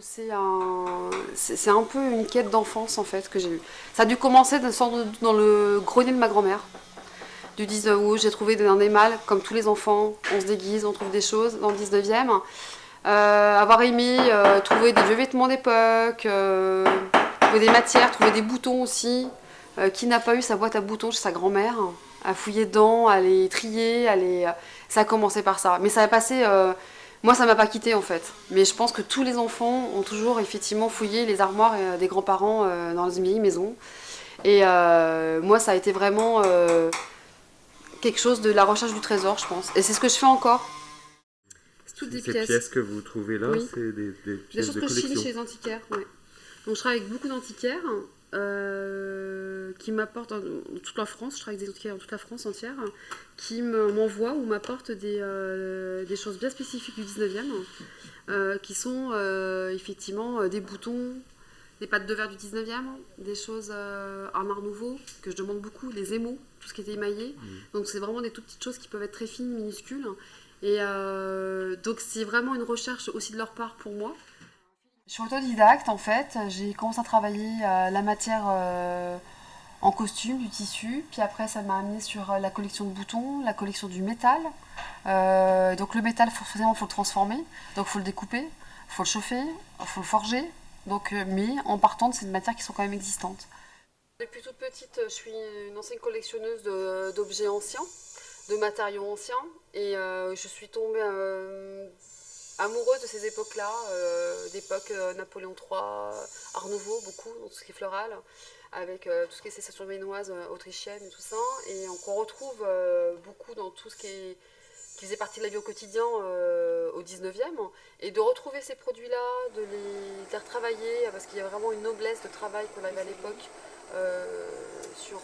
C'est un peu une quête d'enfance en fait que j'ai eue. Ça a dû commencer sans doute dans le grenier de ma grand-mère. Du 19 août, j'ai trouvé un émal, comme tous les enfants, on se déguise, on trouve des choses dans le 19e. Avoir aimé trouver des vieux vêtements d'époque, trouver des matières, trouver des boutons aussi. Qui n'a pas eu sa boîte à boutons chez sa grand-mère, à fouiller dedans, à les trier, ça a commencé par ça. Mais ça a passé... moi, ça m'a pas quitté en fait. Mais je pense que tous les enfants ont toujours effectivement fouillé les armoires des grands-parents dans une vieille maison. Et moi, ça a été vraiment quelque chose de la recherche du trésor, je pense. Et c'est ce que je fais encore. C'est toutes des Ces pièces. pièces que vous trouvez là, Oui. c'est des Des pièces choses de que je finis collection. chez les antiquaires, ouais. Donc je travaille avec beaucoup d'antiquaires qui m'apportent dans toute la France, je travaille avec des antiquaires dans toute la France entière, qui m'envoient ou m'apportent des choses bien spécifiques du 19e, qui sont effectivement des boutons, des pattes de verre du 19e, des choses en art nouveau, que je demande beaucoup, les émaux, tout ce qui était émaillé. Donc c'est vraiment des toutes petites choses qui peuvent être très fines, minuscules. Et donc c'est vraiment une recherche aussi de leur part pour moi. Je suis autodidacte en fait, j'ai commencé à travailler la matière en costume, du tissu, puis après ça m'a amené sur la collection de boutons, la collection du métal. Donc le métal, forcément, il faut le transformer, donc il faut le découper, il faut le chauffer, il faut le forger, donc, mais en partant de ces matières qui sont quand même existantes. Depuis toute petite, je suis une ancienne collectionneuse d'objets anciens, de matériaux anciens, et je suis tombée amoureuse de ces époques-là, d'époque Napoléon III, Art Nouveau, beaucoup, dans tout ce qui est floral, avec tout ce qui est cessation ménoise, autrichienne et tout ça, et qu'on retrouve beaucoup dans tout ce qui faisait partie de la vie au quotidien au 19e, et de retrouver ces produits-là, de les retravailler, parce qu'il y a vraiment une noblesse de travail qu'on avait à l'époque sur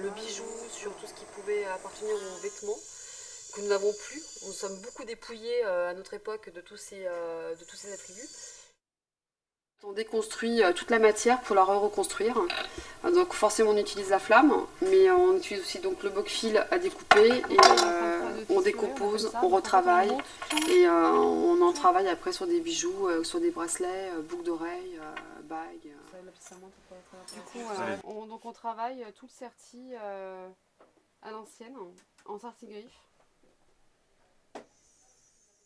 le bijou, sur tout ce qui pouvait appartenir aux vêtements que nous n'avons plus. Nous sommes beaucoup dépouillés à notre époque de tous ces attributs. On déconstruit toute la matière pour la reconstruire. Donc forcément on utilise la flamme, mais on utilise aussi donc le boc-fil à découper et on décompose, on retravaille et on en travaille après sur des bijoux, sur des bracelets, boucles d'oreilles, bagues. Du coup, donc on travaille tout le serti à l'ancienne, en sartigriffe.